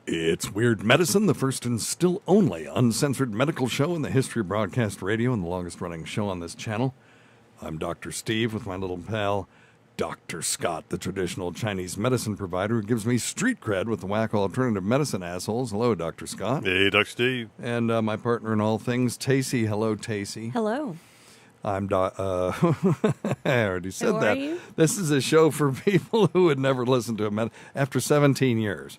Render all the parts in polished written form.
It's Weird Medicine, the first and still only uncensored medical show in the history of broadcast radio and the longest-running show on this channel. I'm Dr. Steve with my little pal, Dr. Scott, the traditional Chinese medicine provider who gives me street cred with the whack alternative medicine assholes. Hello, Dr. Scott. Hey, Dr. Steve. And my partner in all things, Tacey. Hello, Tacey. Hello. I already said How that. are you? This is a show for people who had never listened to after 17 years.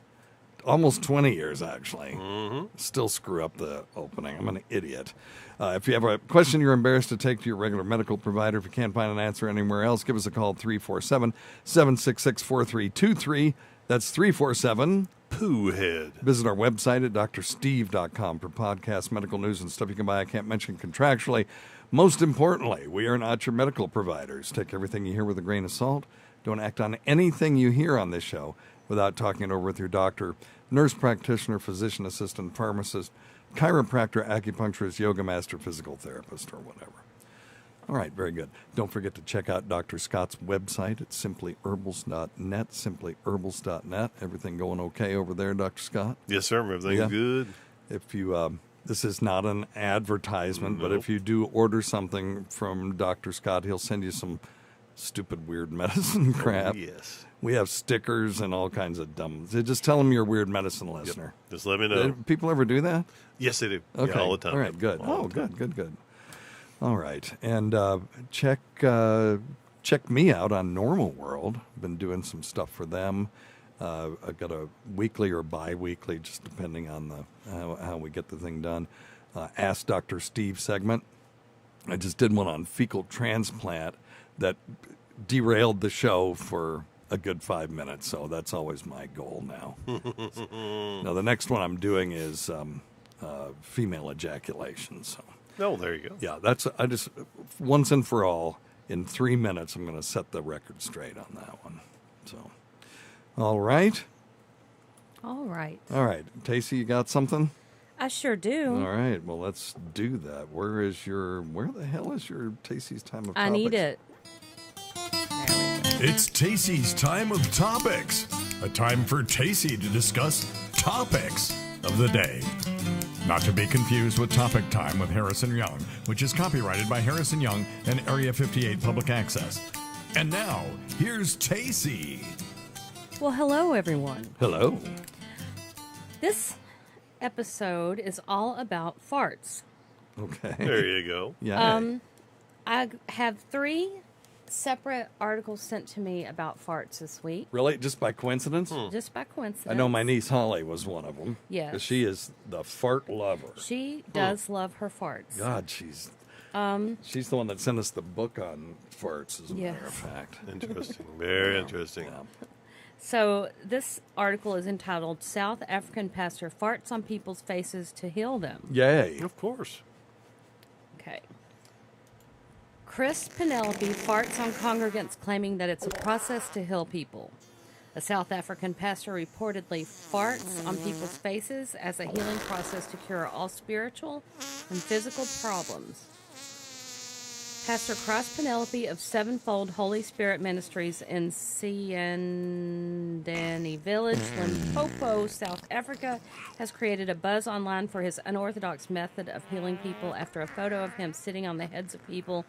Almost 20 years, actually. Mm-hmm. Still screw up the opening. I'm an idiot. If you have a question you're embarrassed to take to your regular medical provider, if you can't find an answer anywhere else, give us a call, 347-766-4323. That's 347-POOHEAD. Visit our website at drsteve.com for podcasts, medical news, and stuff you can buy I can't mention contractually. Most importantly, we are not your medical providers. Take everything you hear with a grain of salt. Don't act on anything you hear on this show without talking it over with your doctor, nurse practitioner, physician assistant, pharmacist, chiropractor, acupuncturist, yoga master, physical therapist, or whatever. All right, very good. Don't forget to check out Dr. Scott's website at simplyherbals.net, simplyherbals.net. Everything going okay over there, Dr. Scott? Yes, sir. Everything's good. If you, this is not an advertisement, but if you do order something from Dr. Scott, he'll send you some stupid, weird medicine crap. Oh, yes. We have stickers and all kinds of dumb. Just tell them you're a weird medicine listener. Yep. Just let me know. People ever do that? Yes, they do. Okay. Yeah, all the time. All right, good. All the time. Good. All right. And check me out on Normal World. I've been doing some stuff for them. I've got a weekly or bi-weekly, just depending on how we get the thing done, Ask Dr. Steve segment. I just did one on fecal transplant that derailed the show for a good 5 minutes, so that's always my goal now. Now, the next one I'm doing is female ejaculation. So, Oh, there you go. yeah, I just once and for all, in 3 minutes, I'm going to set the record straight on that one. So, all right. All right. Tacey, you got something? I sure do. All right, well, let's do that. Where the hell is your Tacey's time of topics? I need it. It's Tacey's Time of Topics, a time for Tacey to discuss topics of the day. Not to be confused with Topic Time with Harrison Young, which is copyrighted by Harrison Young and Area 58 Public Access. And now, here's Tacey. Well, hello, everyone. Hello. This episode is all about farts. Okay. There you go. Yeah. I have 3 separate articles sent to me about farts this week. Really? Just by coincidence? Just by coincidence. I know my niece Holly was one of them. Yes. 'Cause she is the fart lover. She does love her farts. God, she's the one that sent us the book on farts, as a matter of fact. Interesting. Very interesting. Yeah. So this article is entitled South African Pastor Farts on People's Faces to Heal Them. Yay. Of course. Okay. Chris Penelope farts on congregants claiming that it's a process to heal people. A South African pastor reportedly farts on people's faces as a healing process to cure all spiritual and physical problems. Pastor Chris Penelope of Sevenfold Holy Spirit Ministries in Siandani Village, Limpopo, South Africa, has created a buzz online for his unorthodox method of healing people after a photo of him sitting on the heads of people,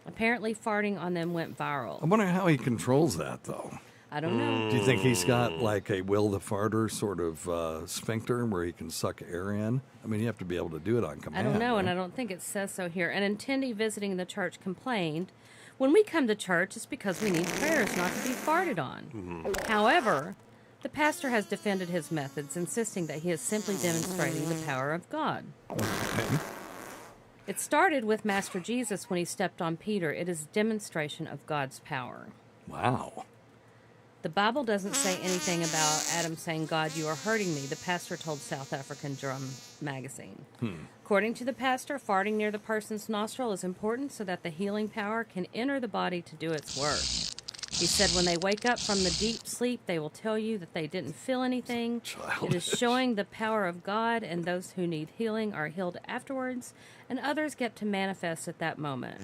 apparently farting on them, went viral. I'm wondering how he controls that, though. I don't know. Do you think he's got like a Will the Farter sort of sphincter where he can suck air in? I mean, you have to be able to do it on command. I don't know, right? and I don't think it says so here. An attendee visiting the church complained, "When we come to church, it's because we need prayers, not to be farted on." However, the pastor has defended his methods, insisting that he is simply demonstrating the power of God. Okay. It started with Master Jesus when he stepped on Peter. It is a demonstration of God's power. Wow. The Bible doesn't say anything about Adam saying, "God, you are hurting me," the pastor told South African Drum magazine. According to the pastor, farting near the person's nostril is important so that the healing power can enter the body to do its work. He said when they wake up from the deep sleep, they will tell you that they didn't feel anything. It is showing the power of God, and those who need healing are healed afterwards, and others get to manifest at that moment.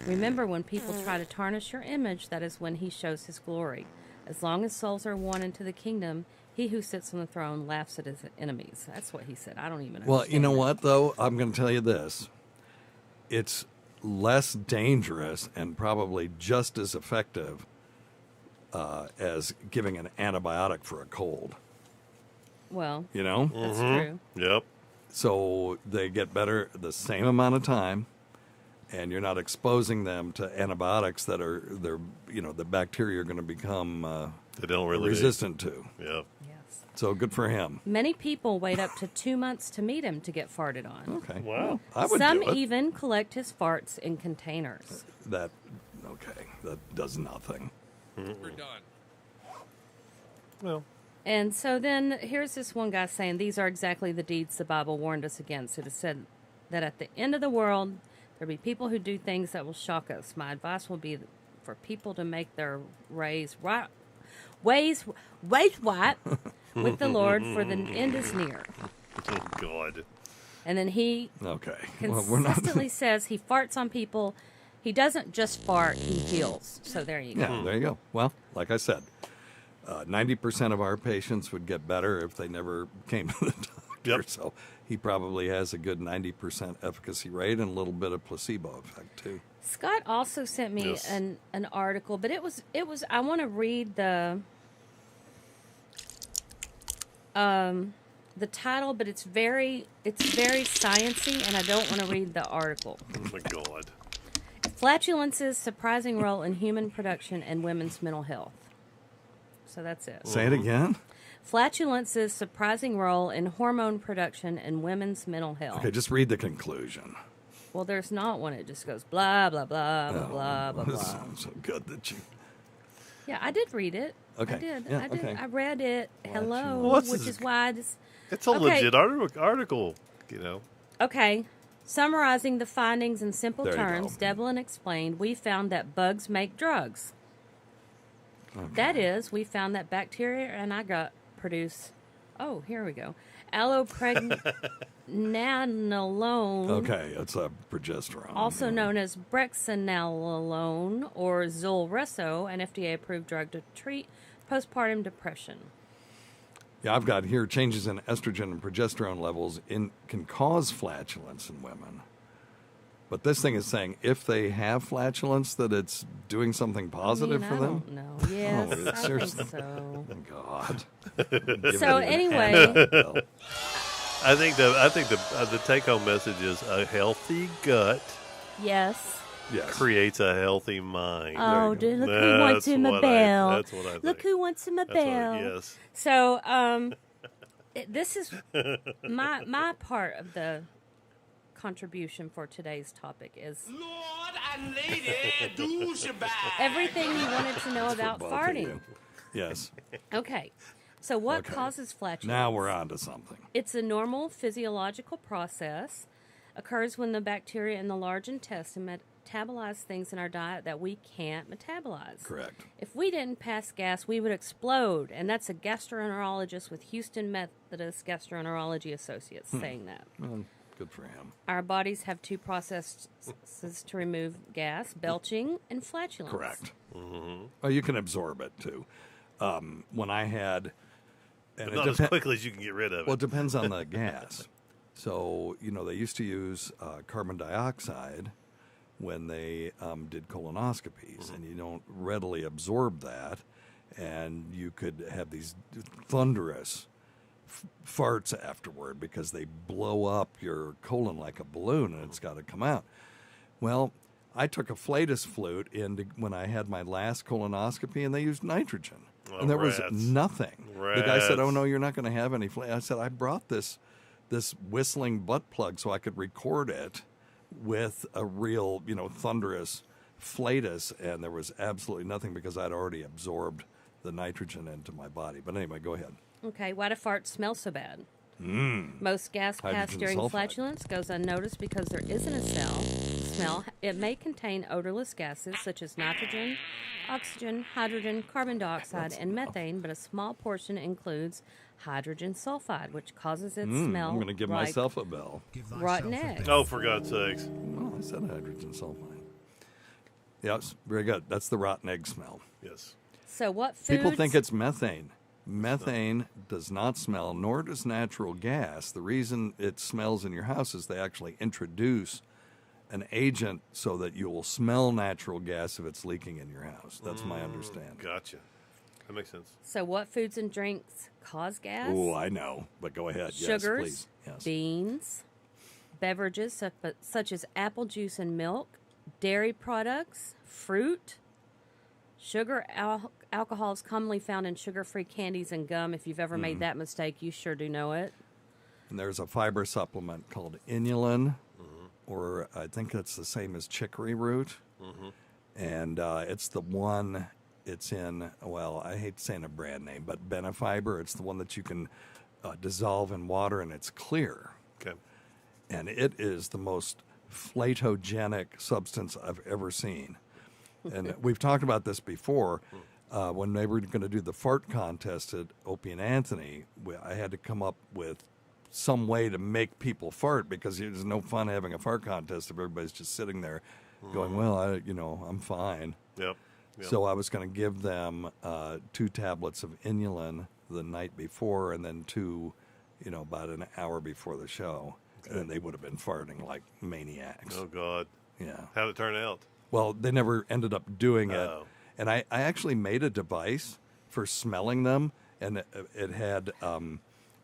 Remember, when people try to tarnish your image, that is when he shows his glory. As long as souls are won into the kingdom, He who sits on the throne laughs at his enemies. That's what he said. I don't even understand. Well, you know that. what, though? I'm going to tell you this. It's less dangerous and probably just as effective as giving an antibiotic for a cold. Well, You know? that's true. Yep. So they get better the same amount of time, and you're not exposing them to antibiotics that the bacteria are going to become They don't really resistant to. Yeah. Yes. So good for him. Many people wait up to 2 months to meet him to get farted on. Okay. Wow. I would Some do it. even collect his farts in containers. That does nothing. We're done. Well, And so then here's this one guy saying, these are exactly the deeds the Bible warned us against. It is said that at the end of the world, there'll be people who do things that will shock us. My advice will be for people to make their ways right with the Lord, for the end is near. oh God. And then he Okay. Well, we're not. consistently says he farts on people. He doesn't just fart, he heals. So there you go. Yeah, there you go. Well, like I said, 90% of our patients would get better if they never came to the doctor. Yep. So he probably has a good 90% efficacy rate and a little bit of placebo effect too. Scott also sent me Yes. an article, but it was I want to read the title, but it's very sciencey, and I don't want to read the article. Oh my God. Flatulence's surprising role in human production and women's mental health. So that's it. Say it again. Flatulence's surprising role in hormone production and women's mental health. Okay, just read the conclusion. Well, there's not one. It just goes blah, blah, blah, blah, blah, blah, This blah. sounds so good that you. Yeah, I did read it. Okay. I did. Yeah, I did. okay. I read it. Hello. Well, what's which this- is why I just... It's a Okay. legit article, you know. Okay. Summarizing the findings in simple There you terms, go. Devlin explained, we found that bugs make drugs. That is, we found that bacteria and agar produce... Oh, here we go. Allopregnanolone, Okay, it's a progesterone. also known as brexanolone or Zulresso, an FDA-approved drug to treat postpartum depression. Yeah, I've got here changes in estrogen and progesterone levels can cause flatulence in women. But this thing is saying if they have flatulence, that it's doing something positive I for them. don't know. Yes, I think seriously. so. Oh, God. So anyway, I think the take home message is a healthy gut yes. yes. creates a healthy mind. Oh, dude, look who wants That's him a what bell. that's what I think. Look who wants him a That's what- bell. yes. So, this is my part of the contribution for today's topic is Lord and Lady douchebag. everything you wanted to know about Both of farting. you. Yes. Okay. So what Okay. causes flatulence? Now we're on to something. It's a normal physiological process. Occurs when the bacteria in the large intestine metabolize things in our diet that we can't metabolize. Correct. If we didn't pass gas, we would explode. And that's a gastroenterologist with Houston Methodist Gastroenterology Associates saying that. Well, good for him. Our bodies have two processes to remove gas, belching and flatulence. Correct. Oh, you can absorb it too. When I had, and Not as quickly as you can get rid of it. well, it depends on the gas. So they used to use carbon dioxide when they did colonoscopies, and you don't readily absorb that, and you could have these thunderous farts afterward because they blow up your colon like a balloon, and it's got to come out. Well, I took a Flatus flute when I had my last colonoscopy, and they used nitrogen, Oh, and there was rats. nothing. The guy said, "Oh Rats. no, you're not going to have any." I said, "I brought this whistling butt plug so I could record it with a real, thunderous Flatus, and there was absolutely nothing because I'd already absorbed the nitrogen into my body." But anyway, go ahead. Okay, why do farts smell so bad? Most gas passed Hydrogen during sulfide. flatulence goes unnoticed because there isn't a smell. It may contain odorless gases such as nitrogen, oxygen, hydrogen, carbon dioxide, and methane, but a small portion includes hydrogen sulfide, which causes it smell I'm going to give like myself a bell. rotten eggs. Oh, for God's sakes. Well, I said hydrogen sulfide. Yes, very good. That's the rotten egg smell. Yes. So what foods? People think it's methane. Methane does not smell, nor does natural gas. The reason it smells in your house is they actually introduce an agent so that you will smell natural gas if it's leaking in your house. That's my understanding. Gotcha. That makes sense. So what foods and drinks cause gas? Oh, I know, but go ahead. Yes, Sugars, please. Yes. beans, beverages such as apple juice and milk, dairy products, fruit, sugar, alcohol is commonly found in sugar-free candies and gum. If you've ever made that mistake, you sure do know it. And there's a fiber supplement called inulin, or I think it's the same as chicory root. And it's the one, it's in, well, I hate saying a brand name, but Benefiber. It's the one that you can dissolve in water, and it's clear. Okay. And it is the most flatogenic substance I've ever seen. And we've talked about this before. When they were going to do the fart contest at Opie and Anthony, I had to come up with some way to make people fart, because there's no fun having a fart contest if everybody's just sitting there going, well, I'm fine. Yep. So I was going to give them 2 tablets of inulin the night before, and then 2, about an hour before the show. And then they would have been farting like maniacs. Oh, God. Yeah. How'd it turn out? Well, they never ended up doing it. Oh. And I actually made a device for smelling them, and it had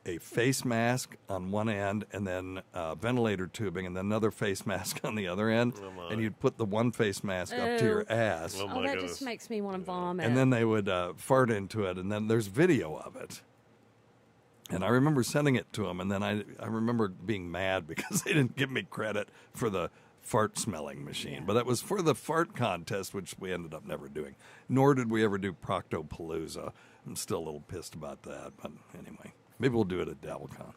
a face mask on one end, and then ventilator tubing, and then another face mask on the other end. Oh, my. And you'd put the one face mask up to your ass, Oh, Oh, my that goodness. just makes me want to vomit. and then they would fart into it, and then there's video of it. And I remember sending it to them, and then I remember being mad because they didn't give me credit for the fart smelling machine. But that was for the fart contest, which we ended up never doing. Nor did we ever do Proctopalooza. I'm still a little pissed about that. But anyway, maybe we'll do it at DabbleCon.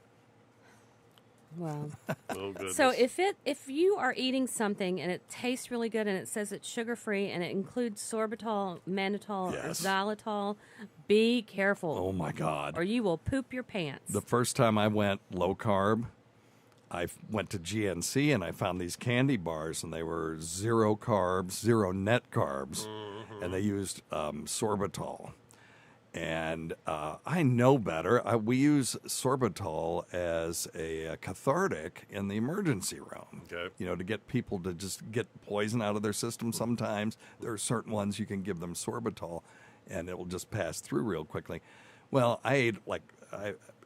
Well, Oh, goodness. so if you are eating something and it tastes really good and it says it's sugar-free and it includes sorbitol, mannitol, or Yes. xylitol, be careful. Oh, my God. Or you will poop your pants. The first time I went low carb, I went to GNC and I found these candy bars, and they were 0 carbs, 0 net carbs, and they used sorbitol. And I know better. We use sorbitol as a cathartic in the emergency room. Okay. To get people to just get poison out of their system sometimes. There are certain ones you can give them sorbitol, and it will just pass through real quickly. Well, I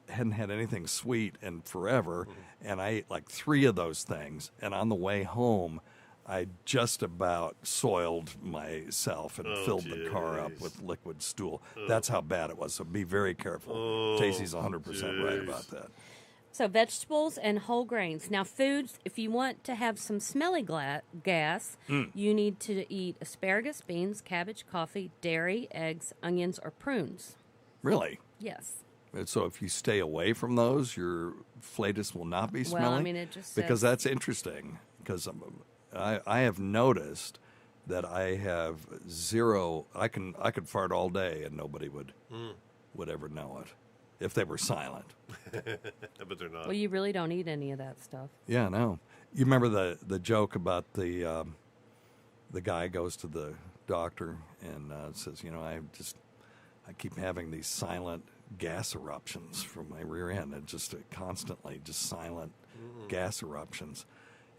hadn't had anything sweet in forever, and I ate like 3 of those things. And on the way home, I just about soiled myself and filled the car up jeez. with liquid stool. That's how bad it was. So be very careful. Tacy's 100% right about that. So vegetables and whole grains. Now foods, if you want to have some smelly gas, you need to eat asparagus, beans, cabbage, coffee, dairy, eggs, onions, or prunes. Really? Yes. And so if you stay away from those, your Flatus will not be smelly? Well, I mean, it just because says- that's interesting. Because I have noticed that I have 0. I could fart all day and nobody would ever know it if they were silent. But they're not. Well, you really don't eat any of that stuff. Yeah, no. You remember the joke about the guy goes to the doctor and says, I keep having these silent gas eruptions from my rear end, and just constantly just silent gas eruptions.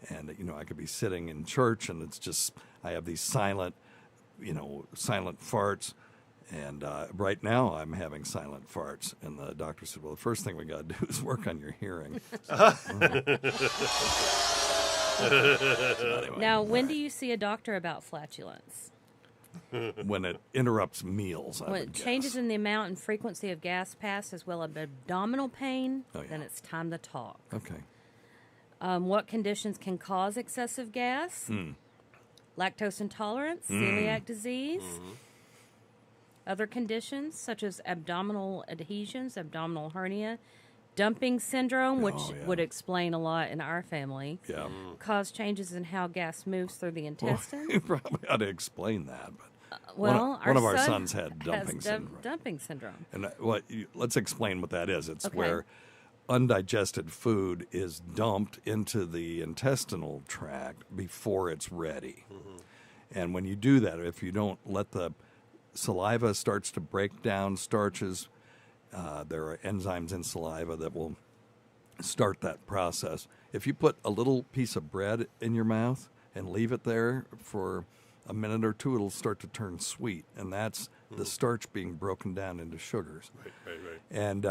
And, I could be sitting in church and it's just, I have these silent farts. And right now I'm having silent farts. And the doctor said, well, the first thing we got to do is work on your hearing. Anyway, Now, when do you see a doctor about flatulence? when it interrupts meals, I When would it guess. changes in the amount and frequency of gas pass as well as abdominal pain, Oh, yeah. then it's time to talk. Okay. What conditions can cause excessive gas? Lactose intolerance, celiac disease. Other conditions such as abdominal adhesions, abdominal hernia, dumping syndrome, which Oh, yeah. would explain a lot in our family. Yeah. Cause changes in how gas moves through the Well, intestine. you probably ought to explain that. But Well, one of our son sons had dumping has syndrome. dumping syndrome. And let's explain what that is. It's Okay. where undigested food is dumped into the intestinal tract before it's ready. And when you do that, if you don't let the saliva starts to break down starches, There are enzymes in saliva that will start that process. If you put a little piece of bread in your mouth and leave it there for a minute or two, it'll start to turn sweet, and that's the starch being broken down into sugars. Right. And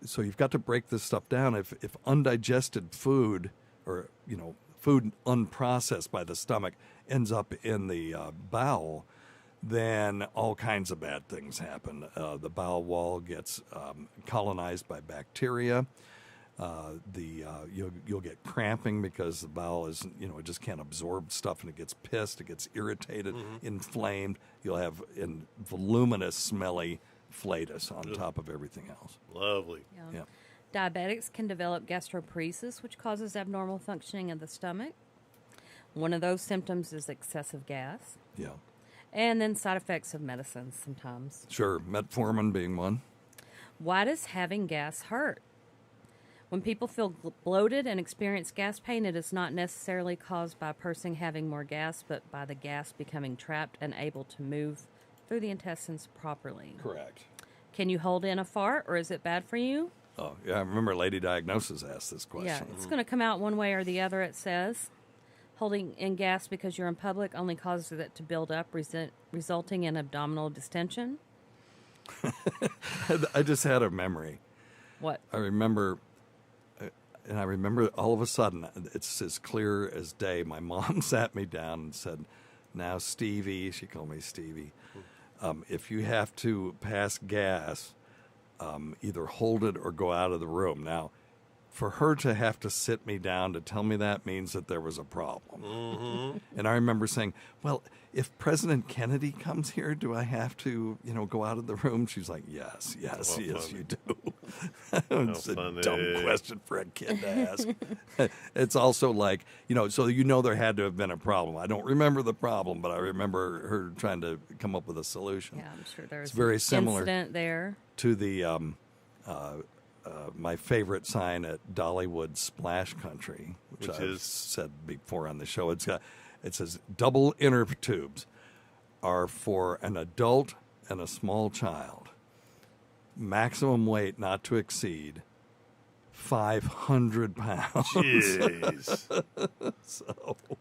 so you've got to break this stuff down. If undigested food, or food unprocessed by the stomach, ends up in the bowel, then all kinds of bad things happen. The bowel wall gets colonized by bacteria. You'll get cramping because the bowel is, it just can't absorb stuff, and it gets pissed, it gets irritated, inflamed. You'll have voluminous, smelly flatus on top of everything else. Lovely. Yeah. Yeah. Diabetics can develop gastroparesis, which causes abnormal functioning of the stomach. One of those symptoms is excessive gas. Yeah. And then side effects of medicines sometimes. Sure. Metformin being one. Why does having gas hurt? When people feel bloated and experience gas pain, it is not necessarily caused by a person having more gas, but by the gas becoming trapped and able to move through the intestines properly. Correct. Can you hold in a fart, or is it bad for you? Oh, yeah. I remember Lady Diagnosis asked this question. Yeah, it's going to come out one way or the other, it says. Holding in gas because you're in public only causes it to build up, resulting in abdominal distension. I just had a memory. What? I remember all of a sudden, it's as clear as day, my mom sat me down and said, "Now, Stevie," she called me Stevie, "if you have to pass gas, either hold it or go out of the room." Now, for her to have to sit me down to tell me that means that there was a problem. And I remember saying, "Well, if President Kennedy comes here, do I have to, go out of the room?" She's like, yes, funny. you do. It's a funny. dumb question for a kid to ask. It's also like, so there had to have been a problem. I don't remember the problem, but I remember her trying to come up with a solution. Yeah, I'm sure there's It's very an similar incident there. to the my favorite sign at Dollywood Splash Country, which I've is? said before on the show. It says double inner tubes are for an adult and a small child. Maximum weight not to exceed 500 pounds. Jeez.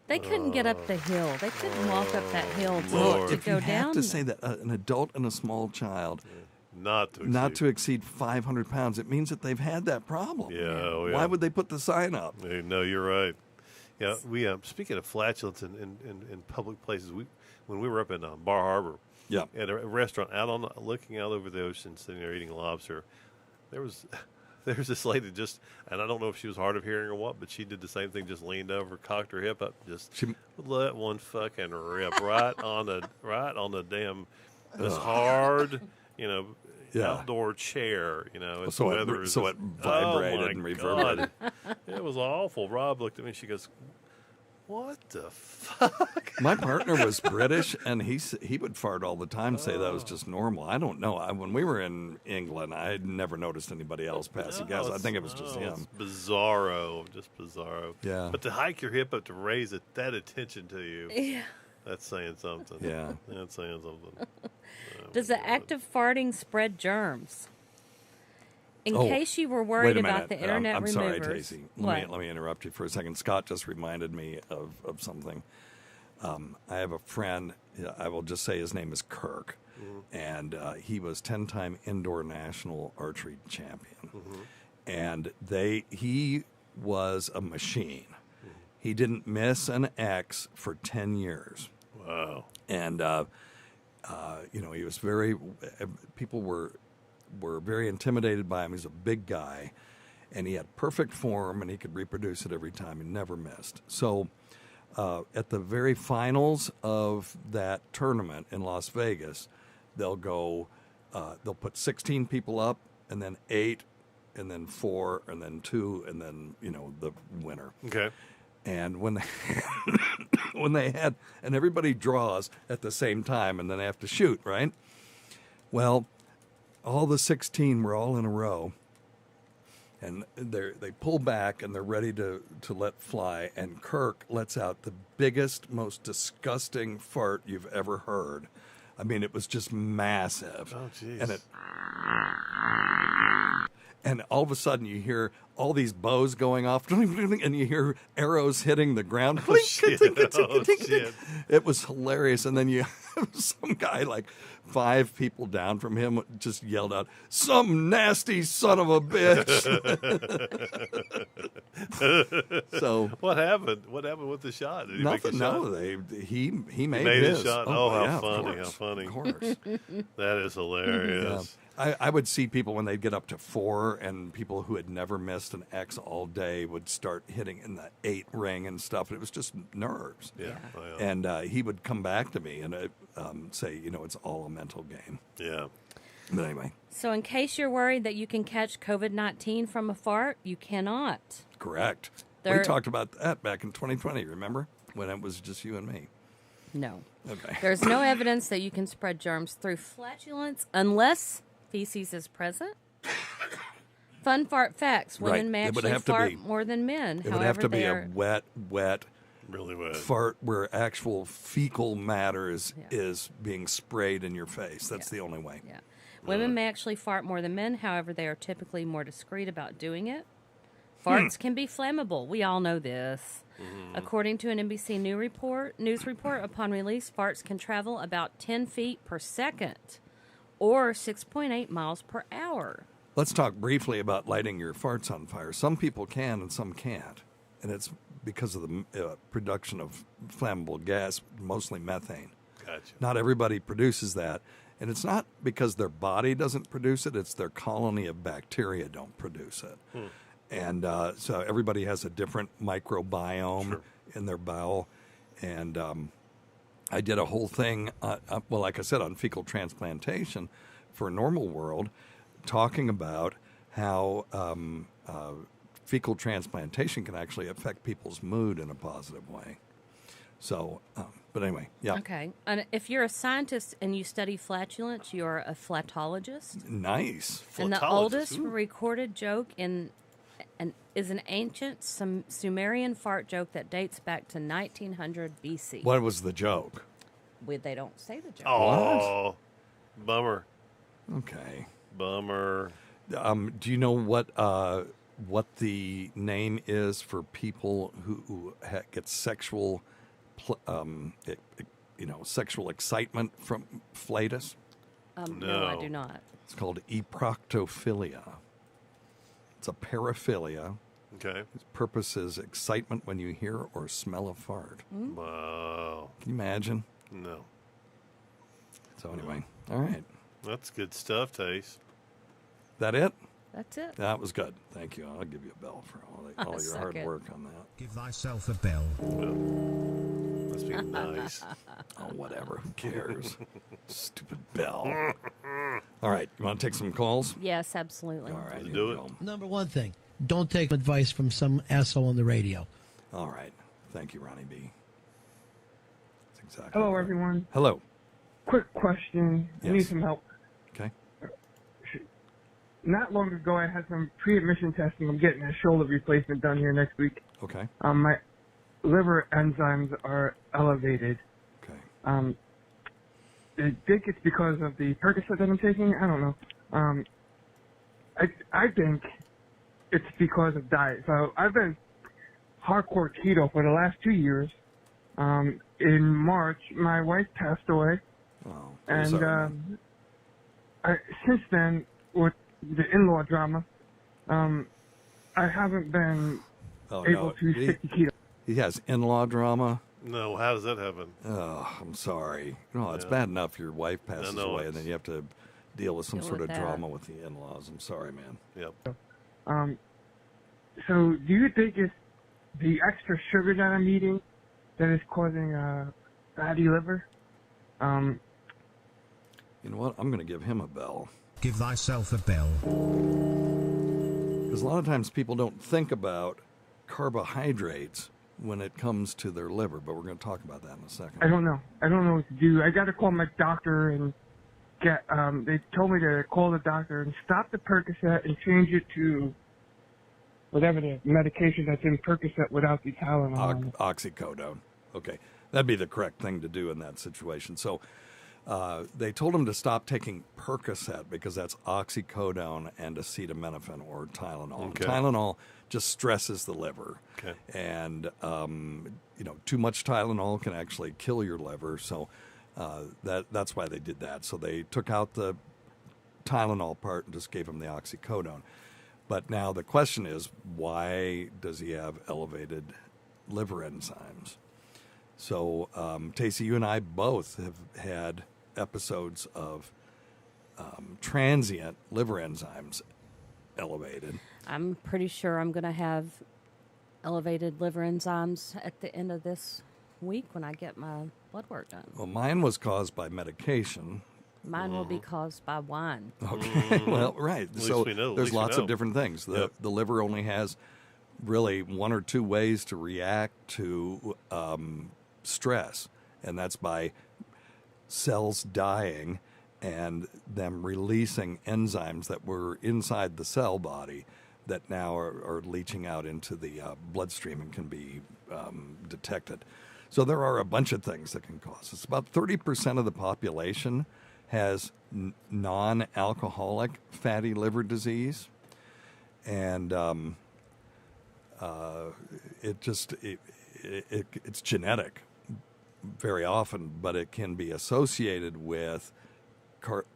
They couldn't get up the hill. They couldn't walk up that hill Lord. to If go you down. have to say that an adult and a small child Not to not to exceed 500 pounds, it means that they've had that problem. Yeah, oh, yeah. Why would they put the sign up? No, you're right. Yeah, we speaking of flatulence in public places, when we were up in Bar Harbor, Yeah. at a restaurant looking out over the ocean, sitting there eating lobster, there's this lady and I don't know if she was hard of hearing or what, but she did the same thing, just leaned over, cocked her hip up, let one fucking rip right on the damn this hard, Yeah. outdoor chair, it's So weather it is vibrated oh my and reverberated. God. It was awful. Rob looked at me. She goes, "What the fuck?" My partner was British, and he would fart all the time, say that was just normal. I don't know. When we were in England, I had never noticed anybody else passing gas. I think it was just him. It's bizarro, just bizarro. Yeah. But to hike your hip up to raise that attention to you, Yeah. that's saying something. Yeah. That's saying something. Does the act of farting spread germs? In Oh, case you were Wait worried a about minute. the internet I'm removers. sorry, Tacy. What? Let me interrupt you for a second. Scott just reminded me of something. I have a friend. I will just say his name is Kirk, and he was 10-time indoor national archery champion. And he was a machine. He didn't miss an X for 10 years. Wow. And he was people were very intimidated by him. He's a big guy, and he had perfect form, and he could reproduce it every time. He never missed. So at the very finals of that tournament in Las Vegas, they'll put 16 people up, and then 8, and then 4, and then 2, and then the winner. Okay. And when they had, and everybody draws at the same time, and then they have to shoot, right? Well, all the 16 were all in a row, and they pull back, and they're ready to let fly, and Kirk lets out the biggest, most disgusting fart you've ever heard. I mean, it was just massive. Oh, jeez. And And all of a sudden, you hear all these bows going off, and you hear arrows hitting the ground. Oh, shit. Oh, shit. It was hilarious. And then you have some guy, like 5 people down from him, just yelled out, "Some nasty son of a bitch!" So What happened? What happened with the shot? Did he nothing. make a No, shot? he made made his his shot? Oh, how yeah, of funny, course, how funny. Of course. That is hilarious. I would see people when they'd get up to 4, and people who had never missed an X all day would start hitting in the 8 ring and stuff. And it was just nerves. Yeah. Oh, yeah. And he would come back to me and say, it's all a mental game. Yeah. But anyway, So, in case you're worried that you can catch COVID-19 from a fart, you cannot. correct. There- We talked about that back in 2020, remember? When it was just you and me. No. Okay. There's no evidence that you can spread germs through flatulence unless feces is present. Fun fart facts. Women Right. may It would actually have to fart be- more than men. It would have to be they're- a wet Really was. fart where actual fecal matter is Yeah. being sprayed in your face. That's Yeah. the only way. Yeah. Women may actually fart more than men. However, they are typically more discreet about doing it. Farts can be flammable. We all know this. According to an NBC news report, upon release, farts can travel about 10 feet per second or 6.8 miles per hour. Let's talk briefly about lighting your farts on fire. Some people can and some can't. And it's because of the production of flammable gas, mostly methane. Gotcha. Not everybody produces that. And it's not because their body doesn't produce it, it's their colony of bacteria don't produce it. And so everybody has a different microbiome in their bowel. And I did a whole thing, like I said, on fecal transplantation for Normal World, talking about how fecal transplantation can actually affect people's mood in a positive way. So, but anyway, yeah. Okay. And if you're a scientist and you study flatulence, you're a flatologist. Nice. And the Flatologist, oldest ooh. recorded joke is an ancient Sumerian fart joke that dates back to 1900 BC. What was the joke? They don't say the joke. Oh, bummer. Okay. Bummer. Do you know what the name is for people who get sexual, sexual excitement from Flatus? No, I No. do not. It's called eproctophilia. It's a paraphilia. Okay. Its purpose is excitement when you hear or smell a fart. Wow. Can you imagine? No. So anyway, all right. That's good stuff, Tace. That it? That's it. That was good. Thank you. I'll give you a bell for all your Suck hard it. work on that. Give thyself a bell. That's being nice. Oh, whatever. Who cares? Stupid bell. All right. You want to take some calls? Yes, absolutely. All right. Let's here do we it. go. Number one thing, don't take advice from some asshole on the radio. All right. Thank you, Ronnie B. That's exactly Hello, right. everyone. Hello. Quick question. I Yes. need some help. Okay. Not long ago, I had some pre-admission testing. I'm getting a shoulder replacement done here next week. Okay. My liver enzymes are elevated. Okay. I think it's because of the Percocet that I'm taking. I don't know. I think it's because of diet. So I've been hardcore keto for the last 2 years. In March, my wife passed away. Oh, I'm And sorry, man. since then, with the in-law drama, I haven't been Oh, able no. to stick to keto. He has in-law drama. No, how does that happen? Oh, I'm sorry. No, it's Yeah. bad enough your wife passes know away and then you have to deal with some Deal sort with of that. drama with the in-laws. I'm sorry, man. Yep. So do you think it's the extra sugar that I'm eating that is causing fatty liver? You know what? I'm going to give him a bell. Give thyself a bell. Because a lot of times people don't think about carbohydrates when it comes to their liver, but we're going to talk about that in a second. I don't know. I don't know what to do. I got to call my doctor and get. They told me to call the doctor and stop the Percocet and change it to whatever the medication that's in Percocet without the Tylenol. on it. Oxycodone. Okay. That'd be the correct thing to do in that situation. So They told him to stop taking Percocet because that's oxycodone and acetaminophen or Tylenol. Okay. Tylenol just stresses the liver. Okay. And, too much Tylenol can actually kill your liver. So that's why they did that. So they took out the Tylenol part and just gave him the oxycodone. But now the question is, why does he have elevated liver enzymes? So, Tacey, you and I both have had episodes of transient liver enzymes elevated. I'm pretty sure I'm going to have elevated liver enzymes at the end of this week when I get my blood work done. Well, mine was caused by medication. Mine will be caused by wine. Okay, well, right. least So we know. At there's least we lots know. of different things. The liver only has really one or two ways to react to stress, and that's by cells dying and them releasing enzymes that were inside the cell body that now are leaching out into the bloodstream and can be detected. So there are a bunch of things that can cause this. About 30% of the population has non-alcoholic fatty liver disease, and it's genetic very often, but it can be associated with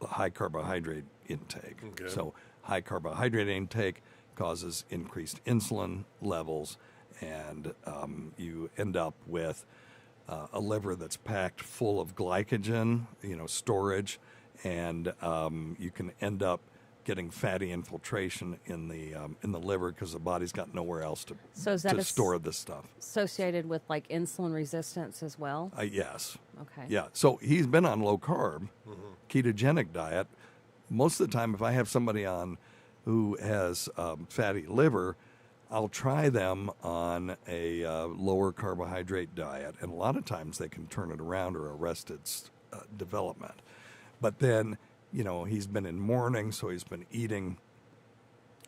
high carbohydrate intake. Okay. So high carbohydrate intake causes increased insulin levels, and you end up with a liver that's packed full of glycogen, storage, and you can end up getting fatty infiltration in the liver because the body's got nowhere else to store this stuff. Associated with like insulin resistance as well? Yes. Okay. Yeah. So he's been on low carb, ketogenic diet. Most of the time, if I have somebody on who has fatty liver, I'll try them on a lower carbohydrate diet, and a lot of times they can turn it around or arrest its development. But then, he's been in mourning, so he's been eating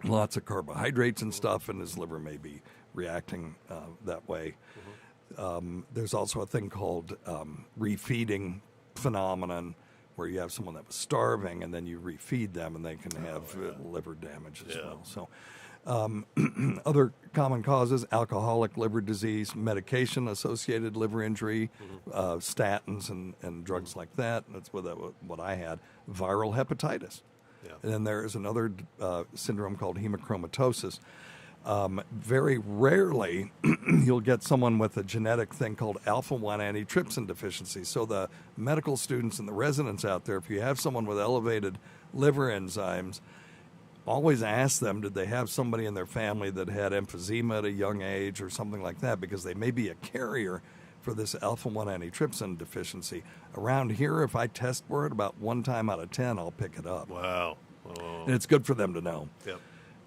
lots of carbohydrates and stuff, and his liver may be reacting that way. There's also a thing called refeeding phenomenon, where you have someone that was starving, and then you refeed them, and they can have liver damage as well. So. Other common causes: alcoholic liver disease, medication-associated liver injury, statins and drugs like that. That's what I had. Viral hepatitis. Yeah. And then there is another syndrome called hemochromatosis. Very rarely you'll get someone with a genetic thing called alpha-1 antitrypsin deficiency. So the medical students and the residents out there, if you have someone with elevated liver enzymes, always ask them, did they have somebody in their family that had emphysema at a young age or something like that, because they may be a carrier for this alpha-1 antitrypsin deficiency. Around here, if I test for it about 1 time out of 10, I'll pick it up. Wow. Oh. And it's good for them to know. Yep.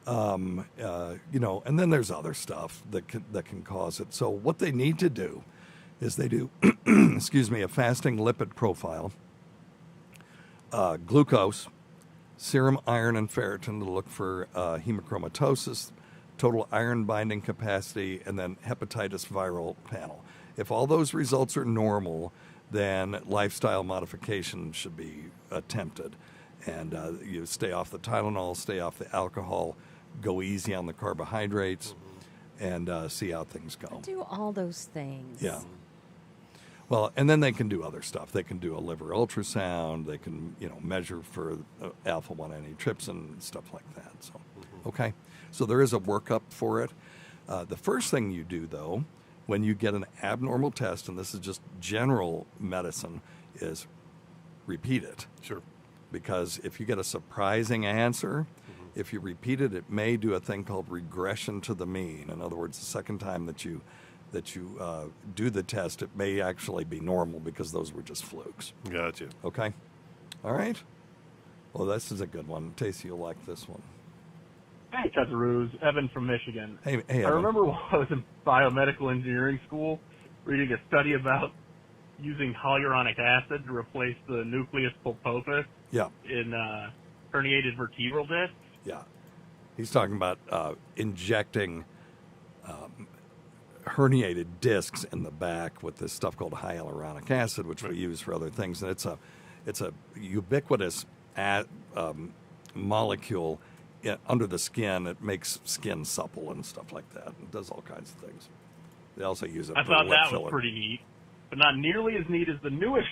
And then there's other stuff that can cause it. So what they need to do is they do, a fasting lipid profile, glucose, serum iron and ferritin to look for hemochromatosis, total iron binding capacity, and then hepatitis viral panel. If all those results are normal, then lifestyle modification should be attempted. And you stay off the Tylenol, stay off the alcohol, go easy on the carbohydrates, and see how things go. Do all those things. Yeah. Well, and then they can do other stuff. They can do a liver ultrasound. They can, measure for alpha-1 antitrypsin and stuff like that. So, okay. So there is a workup for it. The first thing you do, though, when you get an abnormal test, and this is just general medicine, is repeat it. Sure. Because if you get a surprising answer, if you repeat it, it may do a thing called regression to the mean. In other words, the second time that you do the test, it may actually be normal because those were just flukes. Gotcha. Okay? All right? Well, this is a good one. Tacey, you'll like this one. Hey, Chuckaroos. Evan from Michigan. Hey, I Evan. remember when I was in biomedical engineering school reading a study about using hyaluronic acid to replace the nucleus pulposus Yeah, in herniated vertebral discs. yeah. He's talking about injecting herniated discs in the back with this stuff called hyaluronic acid, which we use for other things. And it's a ubiquitous molecule under the skin. It makes skin supple and stuff like that. It does all kinds of things. They also use it I for thought lip that filler. was pretty neat, but not nearly as neat as the newest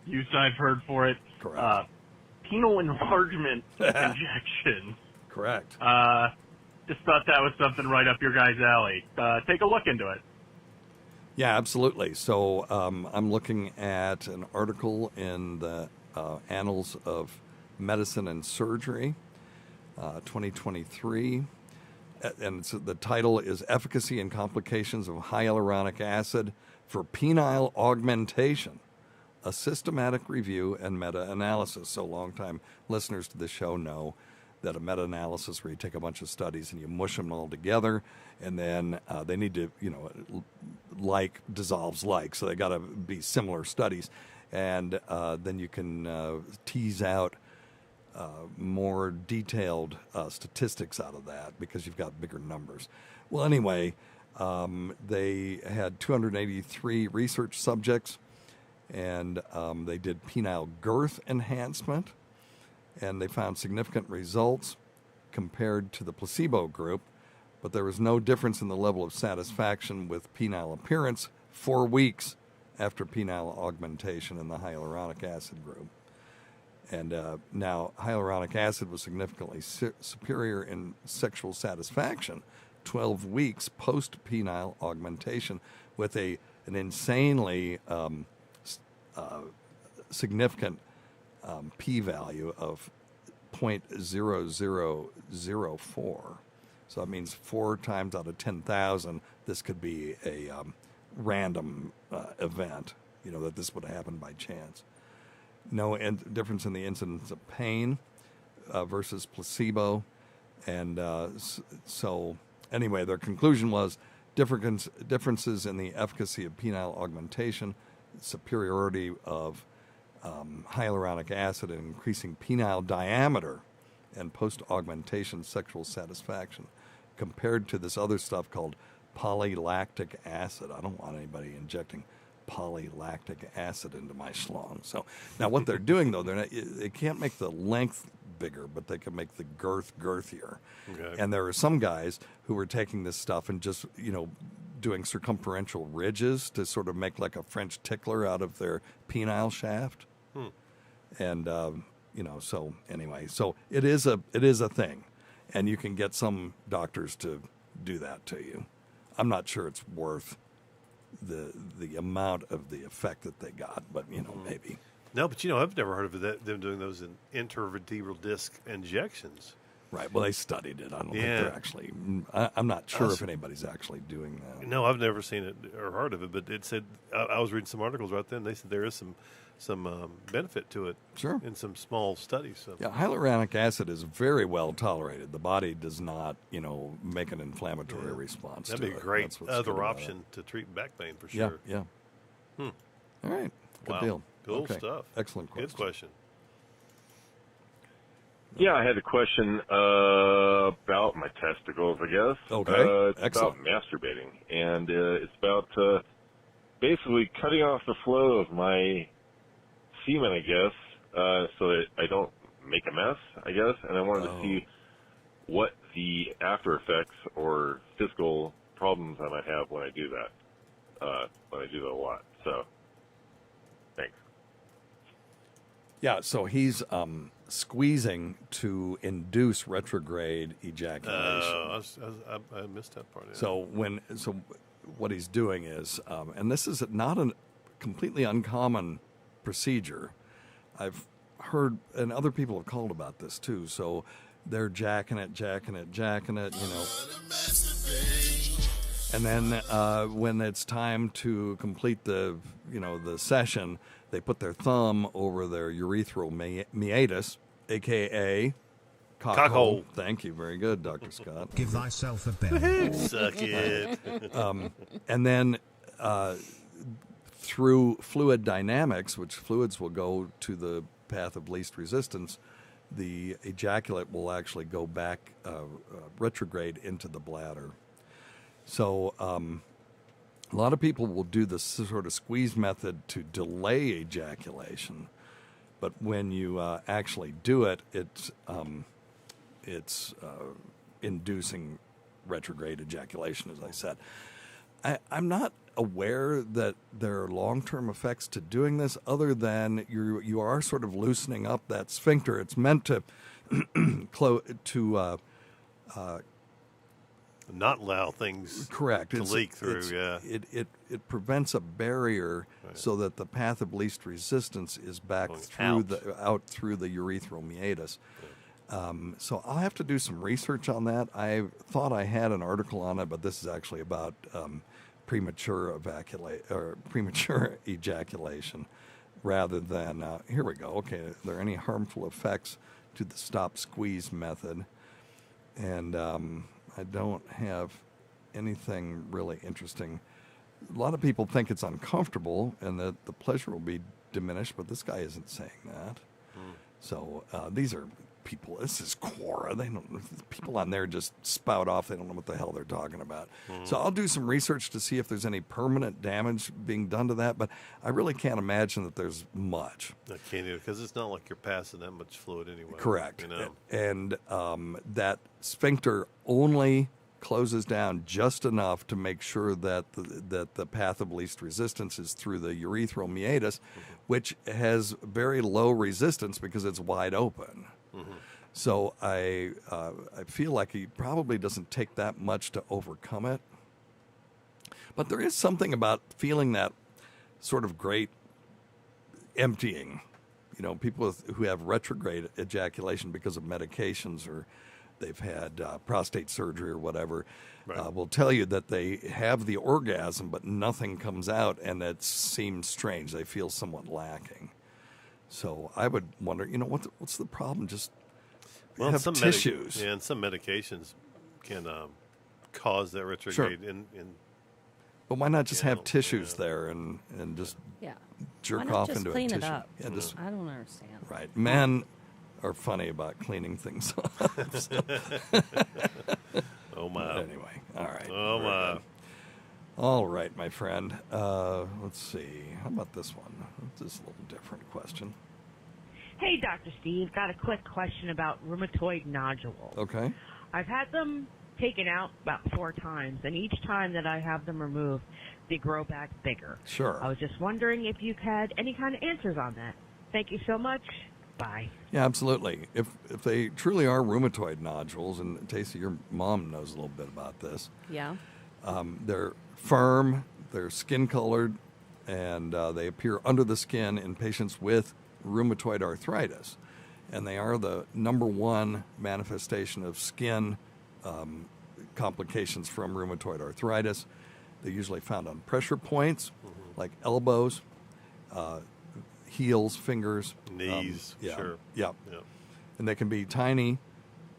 use I've heard for it. Correct. Penile enlargement injection. Correct. Just thought that was something right up your guys' alley. Take a look into it. Yeah, absolutely. So I'm looking at an article in the Annals of Medicine and Surgery, 2023. And the title is Efficacy and Complications of Hyaluronic Acid for Penile Augmentation, a Systematic Review and Meta-Analysis. So longtime listeners to this show know that a meta-analysis where you take a bunch of studies and you mush them all together, and then they need to, like dissolves like, so they got to be similar studies, and then you can tease out more detailed statistics out of that because you've got bigger numbers. Well, anyway, they had 283 research subjects, and they did penile girth enhancement, and they found significant results compared to the placebo group, but there was no difference in the level of satisfaction with penile appearance 4 weeks after penile augmentation in the hyaluronic acid group. And now hyaluronic acid was significantly superior in sexual satisfaction 12 weeks post-penile augmentation with an insanely significant p-value of 0.0004. So that means 4 times out of 10,000, this could be a random event, that this would happen by chance. No difference in the incidence of pain versus placebo. And so anyway, their conclusion was differences in the efficacy of penile augmentation, superiority of hyaluronic acid and increasing penile diameter and post-augmentation sexual satisfaction compared to this other stuff called polylactic acid. I don't want anybody injecting polylactic acid into my schlong. So now what they're doing, though, they can't make the length bigger, but they can make the girth girthier. Okay. And there are some guys who are taking this stuff and just, doing circumferential ridges to sort of make like a French tickler out of their penile shaft. And, so anyway, so it is a thing, and you can get some doctors to do that to you. I'm not sure it's worth the amount of the effect that they got, but, maybe. No, but, I've never heard of them doing those in intravertebral disc injections. Right. Well, they studied it. I don't think they're actually. I'm not sure if anybody's actually doing that. No, I've never seen it or heard of it. But it said I was reading some articles right then. They said there is some benefit to it. Sure. In some small studies. So. Yeah, hyaluronic acid is very well tolerated. The body does not, make an inflammatory response. That'd be a great other option to treat back pain for sure. Yeah. All right. Good deal. Cool stuff. Excellent question. Good question. Yeah, I had a question about my testicles, I guess. Okay, it's excellent. about masturbating, and it's about basically cutting off the flow of my semen, I guess, so that I don't make a mess, I guess. And I wanted to see what the after effects or physical problems I might have when I do that, when I do that a lot. So, thanks. Yeah, so he's squeezing to induce retrograde ejaculation. I missed that part. Yeah. So what he's doing is, and this is not a completely uncommon procedure. I've heard, and other people have called about this too. So they're jacking it, and then when it's time to complete the session, they put their thumb over their urethral meatus, a.k.a. cockhole. Thank you. Very good, Dr. Scott. Give thyself a bell. Suck it. And then through fluid dynamics, which fluids will go to the path of least resistance, the ejaculate will actually go back retrograde into the bladder. So a lot of people will do this sort of squeeze method to delay ejaculation, But when you actually do it, it's inducing retrograde ejaculation, as I said. I'm not aware that there are long-term effects to doing this, other than you are sort of loosening up that sphincter. It's meant to not allow things correct to leak through. Yeah, it prevents a barrier so that the path of least resistance is back through out through the urethral meatus. So I'll have to do some research on that. I thought I had an article on it, but this is actually about premature ejaculation rather than here we go. Okay, are there any harmful effects to the stop squeeze method? And I don't have anything really interesting. A lot of people think it's uncomfortable and that the pleasure will be diminished, but this guy isn't saying that. So these are people. This is Quora. People on there just spout off. They don't know what the hell they're talking about. So I'll do some research to see if there's any permanent damage being done to that, but I really can't imagine that there's much. I can't either, because it's not like you're passing that much fluid anyway. Correct. You know? And that sphincter only closes down just enough to make sure that the path of least resistance is through the urethral meatus, which has very low resistance because it's wide open. So I feel like he probably doesn't take that much to overcome it. But there is something about feeling that sort of great emptying. You know, people who have retrograde ejaculation because of medications or they've had prostate surgery or whatever, will tell you that they have the orgasm, but nothing comes out, and that seems strange. They feel somewhat lacking. So I would wonder, what's the problem? Just have some tissues. And some medications can cause that retrograde. Sure. But why not just have tissues there and just jerk off into a tissue? Clean it up. Yeah, I don't understand. Right. Men are funny about cleaning things up. So. Oh, my. But anyway, all right. Oh, my. All right, my friend. Let's see. How about this one? This is a little different question. Hey, Dr. Steve. Got a quick question about rheumatoid nodules. Okay. I've had them taken out about 4 times, and each time that I have them removed, they grow back bigger. Sure. I was just wondering if you had any kind of answers on that. Thank you so much. Bye. Yeah, absolutely. If they truly are rheumatoid nodules, and Tacey, your mom knows a little bit about this. Yeah. They're firm, they're skin-colored, and they appear under the skin in patients with rheumatoid arthritis. And they are the number one manifestation of skin complications from rheumatoid arthritis. They're usually found on pressure points, like elbows, heels, fingers. Knees, sure. Yeah. And they can be tiny,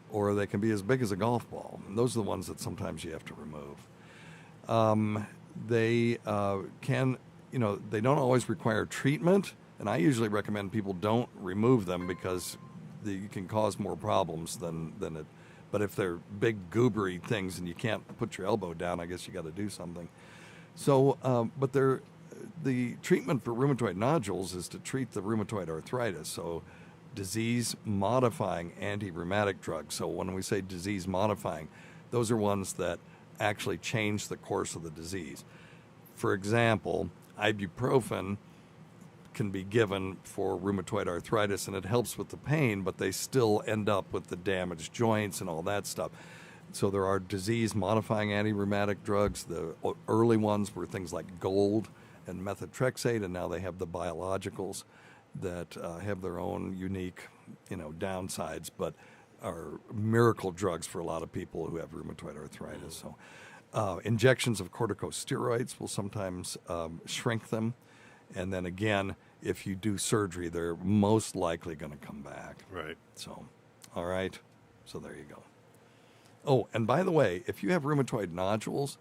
or they can be as big as a golf ball. And those are the ones that sometimes you have to remove. They can, they don't always require treatment, and I usually recommend people don't remove them because you can cause more problems than it. But if they're big, goobery things and you can't put your elbow down, I guess you got to do something. So, but the treatment for rheumatoid nodules is to treat the rheumatoid arthritis. So, disease-modifying anti-rheumatic drugs. So when we say disease-modifying, those are ones that actually change the course of the disease. For example, ibuprofen can be given for rheumatoid arthritis, and it helps with the pain, but they still end up with the damaged joints and all that stuff. So there are disease-modifying anti-rheumatic drugs. The early ones were things like gold and methotrexate, and now they have the biologicals that have their own unique, downsides, but are miracle drugs for a lot of people who have rheumatoid arthritis. So injections of corticosteroids will sometimes shrink them. And then again, if you do surgery, they're most likely going to come back. Right. So, all right. So there you go. Oh, and by the way, if you have rheumatoid nodules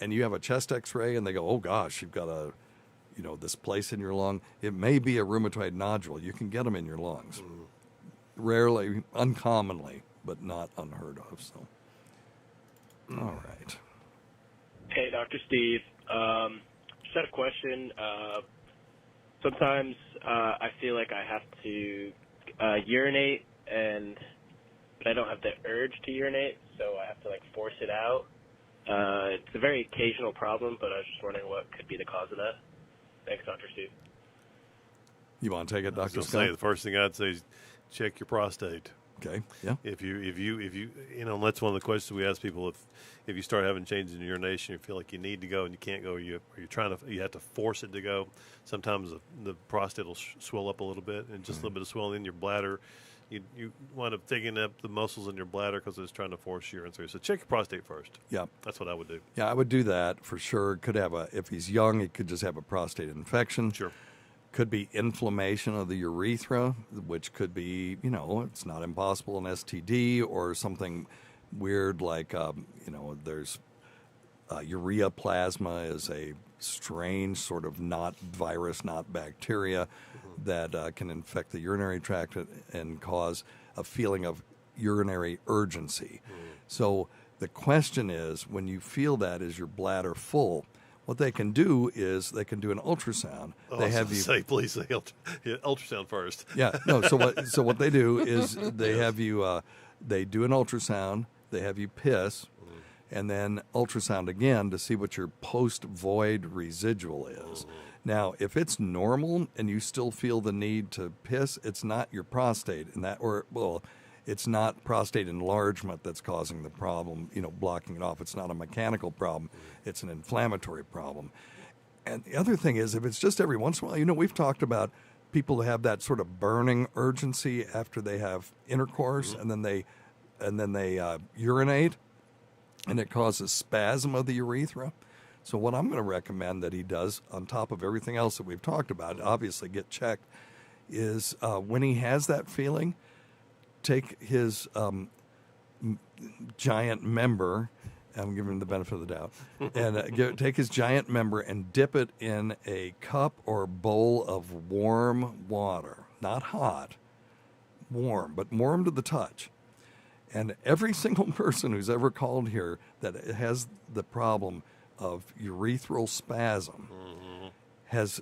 and you have a chest x-ray and they go, oh gosh, you've got this place in your lung, it may be a rheumatoid nodule. You can get them in your lungs. Rarely, uncommonly, but not unheard of. So, all right. Hey, Dr. Steve. Just had a question. sometimes I feel like I have to urinate, but I don't have the urge to urinate, so I have to force it out. It's a very occasional problem, but I was just wondering what could be the cause of that. Thanks, Dr. Steve. You want to take it, Dr. Scott? Say the first thing I'd say is check your prostate. Okay. Yeah. If you and that's one of the questions we ask people. If you start having changes in urination, you feel like you need to go and you can't go, you have to force it to go. Sometimes the prostate will swell up a little bit, and just a little bit of swelling in your bladder. You wind up taking up the muscles in your bladder because it's trying to force urine through. So check your prostate first. Yeah. That's what I would do. Yeah, I would do that for sure. Could have if he's young, he could just have a prostate infection. Sure. Could be inflammation of the urethra, which could be, it's not impossible, an STD or something weird like, there's ureaplasma is a strange sort of not virus, not bacteria that can infect the urinary tract and cause a feeling of urinary urgency. So the question is, when you feel that, is your bladder full? What they can do is they can do an ultrasound. They have you please say ultrasound first. Yeah, no. So what they do is they have you. They do an ultrasound. They have you piss, and then ultrasound again to see what your post-void residual is. Now, if it's normal and you still feel the need to piss, it's not your prostate, it's not prostate enlargement that's causing the problem, blocking it off. It's not a mechanical problem. It's an inflammatory problem. And the other thing is, if it's just every once in a while, we've talked about people who have that sort of burning urgency after they have intercourse, and then they urinate, and it causes spasm of the urethra. So what I'm going to recommend that he does, on top of everything else that we've talked about, obviously get checked, is when he has that feeling, take his giant member, I'm giving him the benefit of the doubt, and take his giant member and dip it in a cup or bowl of warm water. Not hot, warm, but warm to the touch. And every single person who's ever called here that has the problem of urethral spasm has,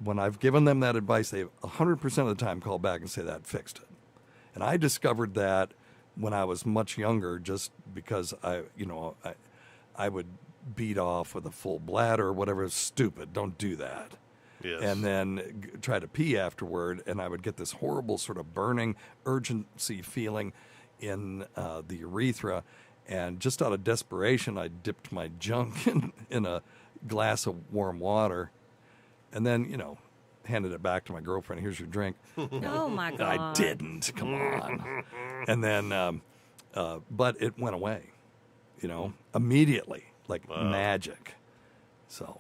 when I've given them that advice, they've 100% of the time called back and say that fixed it. And I discovered that when I was much younger, just because I would beat off with a full bladder or whatever. It's stupid. Don't do that. Yes. And then try to pee afterward, and I would get this horrible sort of burning urgency feeling in the urethra. And just out of desperation, I dipped my junk in a glass of warm water, and then, handed it back to my girlfriend. Here's your drink. Oh, my God. I didn't. Come on. And then, but it went away, immediately, like magic. So.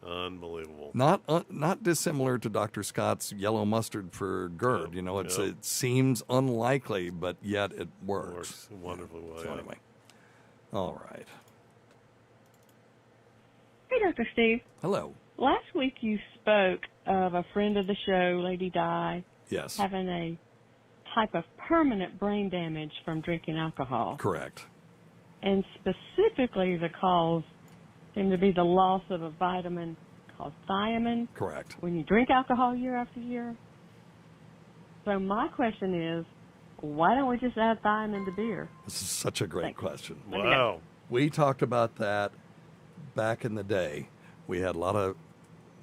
Unbelievable. Not dissimilar to Dr. Scott's yellow mustard for GERD. It seems unlikely, but yet it works. It works wonderfully well. So anyway. All right. Hey, Dr. Steve. Hello. Last week you spoke of a friend of the show, Lady Di, yes, having a type of permanent brain damage from drinking alcohol. Correct. And specifically the cause seemed to be the loss of a vitamin called thiamine. Correct. When you drink alcohol year after year. So my question is, why don't we just add thiamine to beer? This is such a great question. Wow. We talked about that back in the day. We had a lot of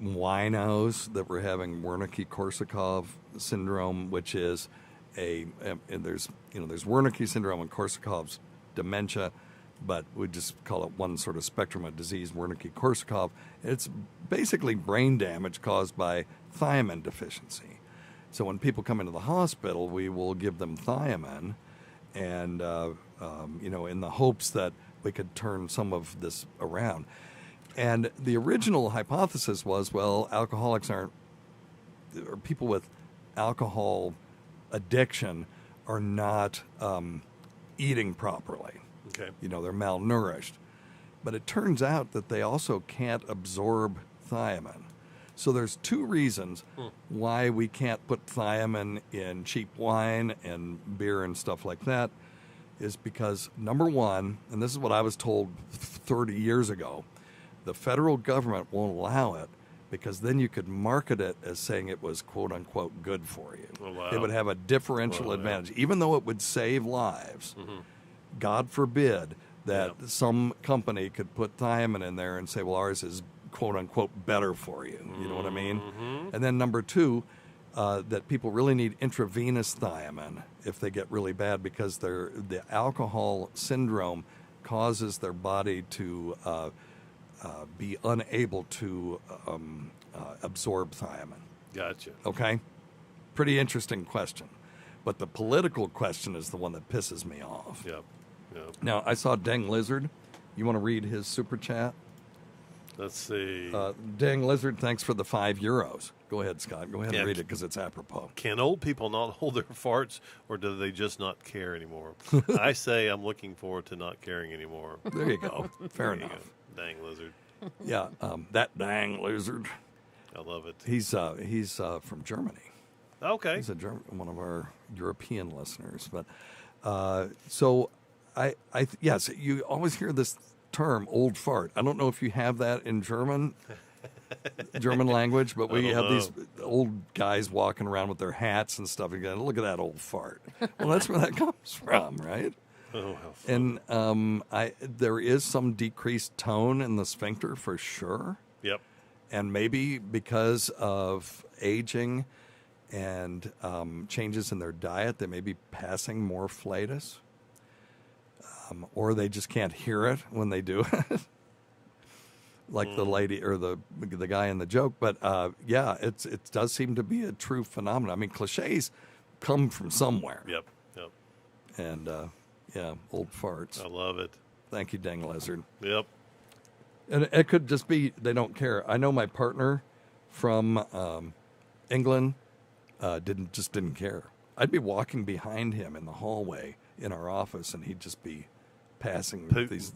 winos that were having Wernicke-Korsakoff syndrome, which is and there's Wernicke syndrome and Korsakoff's dementia, but we just call it one sort of spectrum of disease, Wernicke-Korsakoff. It's basically brain damage caused by thiamine deficiency. So when people come into the hospital, we will give them thiamine, and in the hopes that we could turn some of this around. And the original hypothesis was, well, alcoholics or people with alcohol addiction are not eating properly. Okay. They're malnourished. But it turns out that they also can't absorb thiamine. So there's two reasons why we can't put thiamine in cheap wine and beer and stuff like that, is because, number one, and this is what I was told 30 years ago, the federal government won't allow it because then you could market it as saying it was quote unquote good for you. Oh, wow. It would have a differential advantage, even though it would save lives. God forbid that some company could put thiamine in there and say, well, ours is quote unquote better for you. You know what I mean? And then number two, that people really need intravenous thiamine if they get really bad, because the alcohol syndrome causes their body to be unable to absorb thiamine. Gotcha. Okay? Pretty interesting question. But the political question is the one that pisses me off. Yep. Now, I saw Dang Lizard. You want to read his super chat? Let's see. Dang Lizard, thanks for the €5. Go ahead, Scott. Go ahead and read it because it's apropos. Can old people not hold their farts, or do they just not care anymore? I say I'm looking forward to not caring anymore. There you go. Fair There you enough. go. Dang lizard. Yeah, that Dang Lizard. I love it. He's from Germany. Okay. He's one of our European listeners. But so yes, you always hear this term, old fart. I don't know if you have that in German language, but we have these old guys walking around with their hats and stuff. You go, look at that old fart. Well, that's where that comes from, right? Oh, how fun. And there is some decreased tone in the sphincter for sure. Yep. And maybe because of aging and changes in their diet, they may be passing more flatus. Or they just can't hear it when they do it, like the lady or the guy in the joke. But yeah, it does seem to be a true phenomenon. I mean, cliches come from somewhere. Yep. And yeah, old farts. I love it. Thank you, Dang Lizard. Yep. And it could just be they don't care. I know my partner from England didn't care. I'd be walking behind him in the hallway in our office, and he'd just be passing these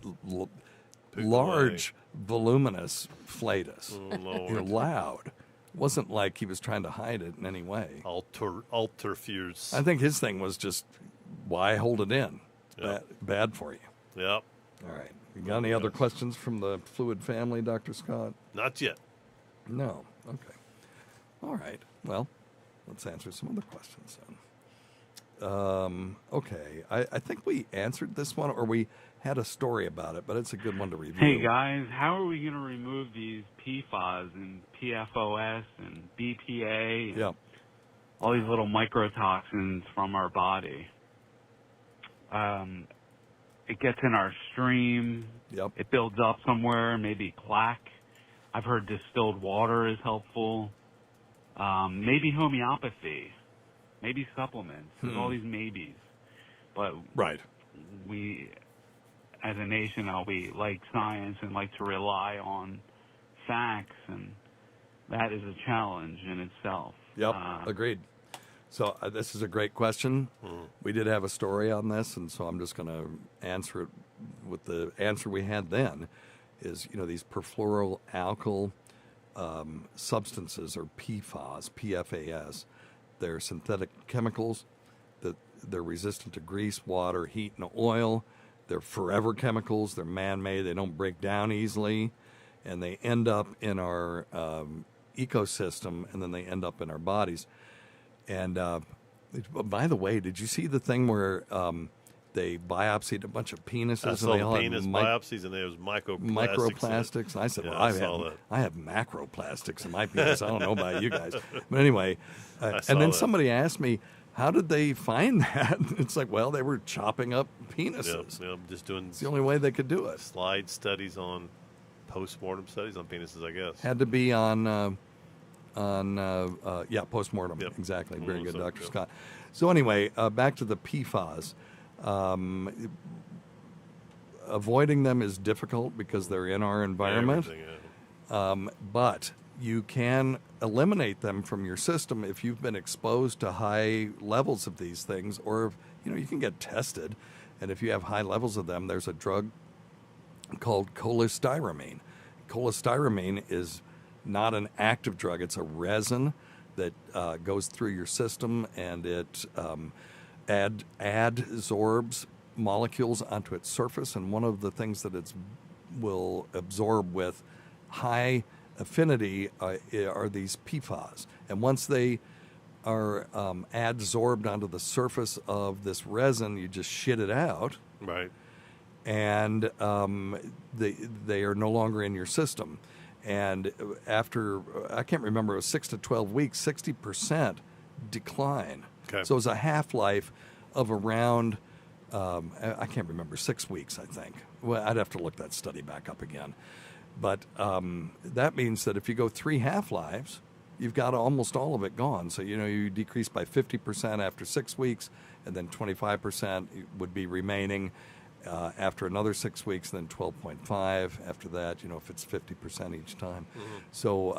large, voluminous flatus. Oh, Lord. Loud. It wasn't like he was trying to hide it in any way. Alterfuse. I think his thing was just, why hold it in? Yep. Bad for you. Yep. All right. You got any other questions from the Fluid family, Dr. Scott? Not yet. No. Okay. All right. Well, let's answer some other questions then. Okay. I think we answered this one, or we had a story about it, but it's a good one to review. Hey, guys, how are we going to remove these PFAS and PFOS and BPA and all these little microtoxins from our body? It gets in our stream. Yep. It builds up somewhere, maybe plaque. I've heard distilled water is helpful. Maybe homeopathy. Maybe supplements. There's all these maybes. But we, as a nation, we like science and like to rely on facts, and that is a challenge in itself. Yep, agreed. So this is a great question. We did have a story on this, and so I'm just going to answer it with the answer we had then. Is these perfluoroalkyl substances, or PFAS, PFAS. They're synthetic chemicals. They're resistant to grease, water, heat, and oil. They're forever chemicals. They're man-made. They don't break down easily, and they end up in our ecosystem, and then they end up in our bodies. And by the way, did you see the thing where they biopsied a bunch of penises? I saw and they all penis biopsies, and there was microplastics. And I said, yeah, well, I have macroplastics in my penis. I don't know about you guys. But anyway, I and then saw that. somebody asked me, how did they find that? It's like, well, they were chopping up penises. Yep, just doing. It's the only way they could do it. Slide studies on post-mortem studies on penises, I guess. Had to be on post-mortem. Yep. Exactly. Very good, So, Dr. yep. Scott. So anyway, back to the PFAS. Avoiding them is difficult because they're in our environment. But you can eliminate them from your system if you've been exposed to high levels of these things, or you can get tested, and if you have high levels of them, there's a drug called cholestyramine. Cholestyramine is not an active drug. It's a resin that goes through your system, and it adsorbs molecules onto its surface. And one of the things that it will absorb with high affinity are these PFAS. And once they are adsorbed onto the surface of this resin, you just shit it out. Right. And they are no longer in your system. And after, I can't remember, it was 6 to 12 weeks, 60% decline. Okay. So it was a half-life of around, I can't remember, 6 weeks, I think. Well, I'd have to look that study back up again. But that means that if you go 3 half-lives, you've got almost all of it gone. So, you decrease by 50% after 6 weeks, and then 25% would be remaining after another 6 weeks, then 12.5 after that, if it's 50% each time. Mm-hmm. So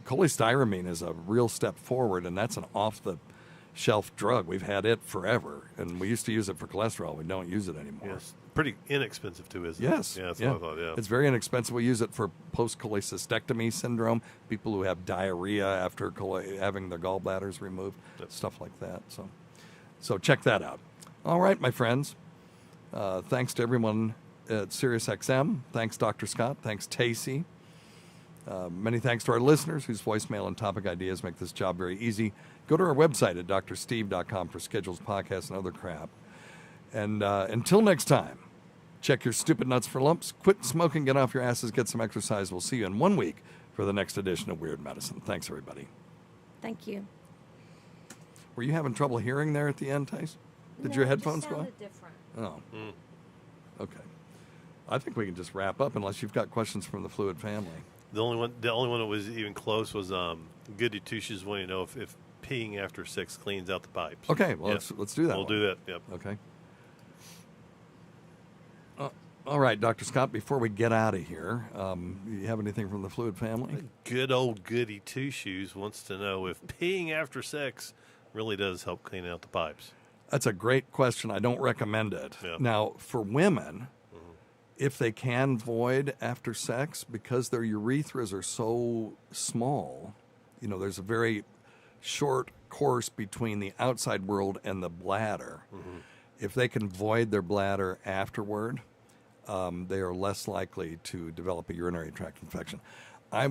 cholestyramine is a real step forward, and that's an off-the-shelf drug. We've had it forever, and we used to use it for cholesterol. We don't use it anymore. Yes. Pretty inexpensive, too, isn't yes. it? Yes. Yeah, that's what I thought, yeah. It's very inexpensive. We use it for post-cholecystectomy syndrome, people who have diarrhea after having their gallbladders removed, stuff like that. So check that out. All right, my friends. Thanks to everyone at SiriusXM. Thanks, Dr. Scott. Thanks, Tacey. Many thanks to our listeners whose voicemail and topic ideas make this job very easy. Go to our website at drsteve.com for schedules, podcasts, and other crap. And until next time, check your stupid nuts for lumps. Quit smoking, get off your asses, get some exercise. We'll see you in 1 week for the next edition of Weird Medicine. Thanks, everybody. Thank you. Were you having trouble hearing there at the end, Tice? Did your headphones go on? Different. Oh. Okay. I think we can just wrap up unless you've got questions from the Fluid family. The only one that was even close was Goody Two Shoes wanting to know if peeing after 6 cleans out the pipes. Okay, well, let's do that. We'll do that, yep. Okay. All right, Dr. Scott, before we get out of here, you have anything from the Fluid family? Good old Goody Two Shoes wants to know if peeing after sex really does help clean out the pipes. That's a great question. I don't recommend it. Yeah. Now, for women, if they can void after sex, because their urethras are so small, there's a very short course between the outside world and the bladder. Mm-hmm. If they can void their bladder afterward, they are less likely to develop a urinary tract infection. I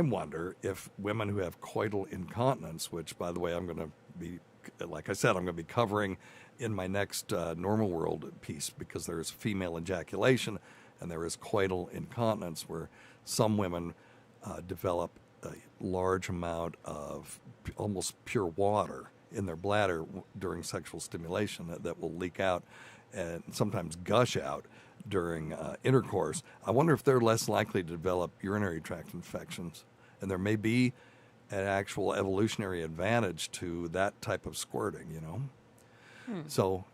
wonder if women who have coital incontinence, which, by the way, I'm going to be, like I said, I'm going to be covering in my next Normal World piece, because there is female ejaculation and there is coital incontinence, where some women develop a large amount of almost pure water in their bladder during sexual stimulation that will leak out and sometimes gush out during intercourse. I wonder if they're less likely to develop urinary tract infections, and there may be an actual evolutionary advantage to that type of squirting, So,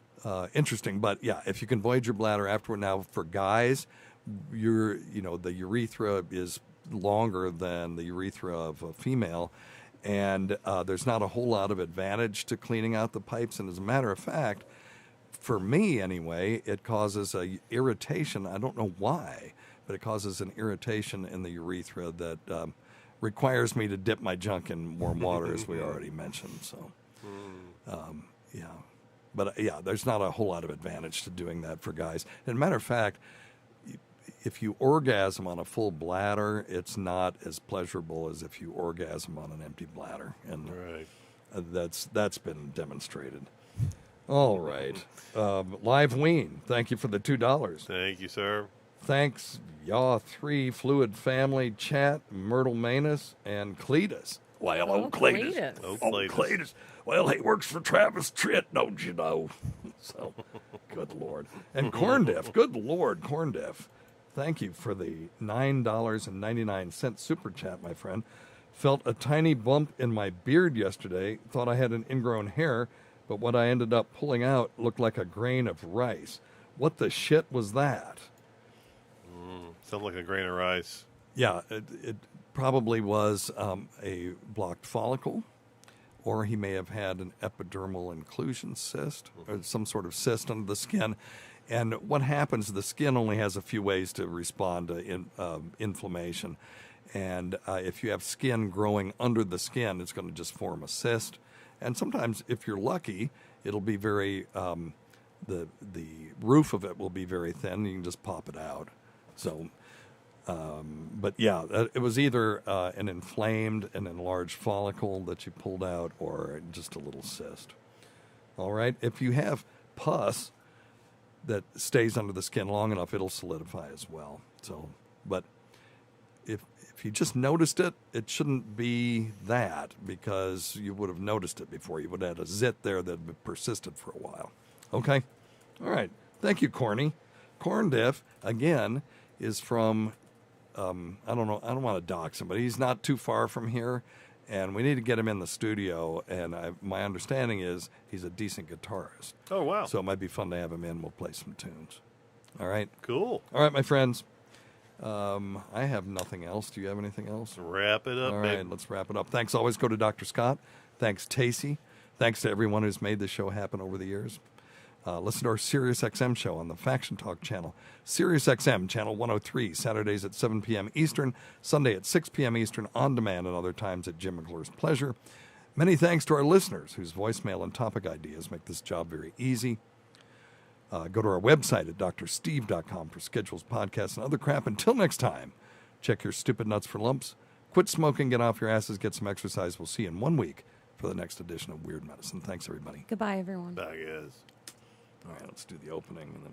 interesting. But yeah, if you can void your bladder afterward. Now, for guys, the urethra is longer than the urethra of a female, and there's not a whole lot of advantage to cleaning out the pipes. And as a matter of fact, for me anyway, it causes a irritation. I don't know why, but it causes an irritation in the urethra that requires me to dip my junk in warm water, as we already mentioned. So, yeah. But, there's not a whole lot of advantage to doing that for guys. As a matter of fact, if you orgasm on a full bladder, it's not as pleasurable as if you orgasm on an empty bladder. And that's been demonstrated. All right. Live Ween, thank you for the $2. Thank you, sir. Thanks, Yaw 3 Fluid family, Chat, Myrtle Manus, and Cletus. Well, old Cletus. Old Cletus. Well, he works for Travis Tritt, don't you know? So, good Lord. And Corndiff. Good Lord, Corndiff. Thank you for the $9.99 super chat, my friend. Felt a tiny bump in my beard yesterday. Thought I had an ingrown hair, but what I ended up pulling out looked like a grain of rice. What the shit was that? Sounds like a grain of rice. Yeah, it probably was a blocked follicle, or he may have had an epidermal inclusion cyst, or some sort of cyst under the skin. And what happens, the skin only has a few ways to respond to inflammation. And if you have skin growing under the skin, it's going to just form a cyst. And sometimes, if you're lucky, it'll be very, the roof of it will be very thin. You can just pop it out. So But yeah, it was either an enlarged follicle that you pulled out or just a little cyst. All right. If you have pus that stays under the skin long enough, it'll solidify as well. So, but if you just noticed it, it shouldn't be that, because you would have noticed it before. You would have had a zit there that had persisted for a while. Okay? All right. Thank you, Corny. Corn Diff, again, is from, I don't know, I don't want to dox him, but he's not too far from here, and we need to get him in the studio, and my understanding is he's a decent guitarist. Oh, wow. So it might be fun to have him in. We'll play some tunes. All right? Cool. All right, my friends. I have nothing else. Do you have anything else? Wrap it up, All right, let's wrap it up. Thanks always go to Dr. Scott. Thanks, Tacey. Thanks to everyone who's made this show happen over the years. Listen to our Sirius XM show on the Faction Talk channel. Sirius XM, channel 103, Saturdays at 7 p.m. Eastern, Sunday at 6 p.m. Eastern, on demand, and other times at Jim McClure's pleasure. Many thanks to our listeners whose voicemail and topic ideas make this job very easy. Go to our website at drsteve.com for schedules, podcasts, and other crap. Until next time, check your stupid nuts for lumps. Quit smoking, get off your asses, get some exercise. We'll see you in 1 week for the next edition of Weird Medicine. Thanks, everybody. Goodbye, everyone. Bye, guys. All right, let's do the opening. And then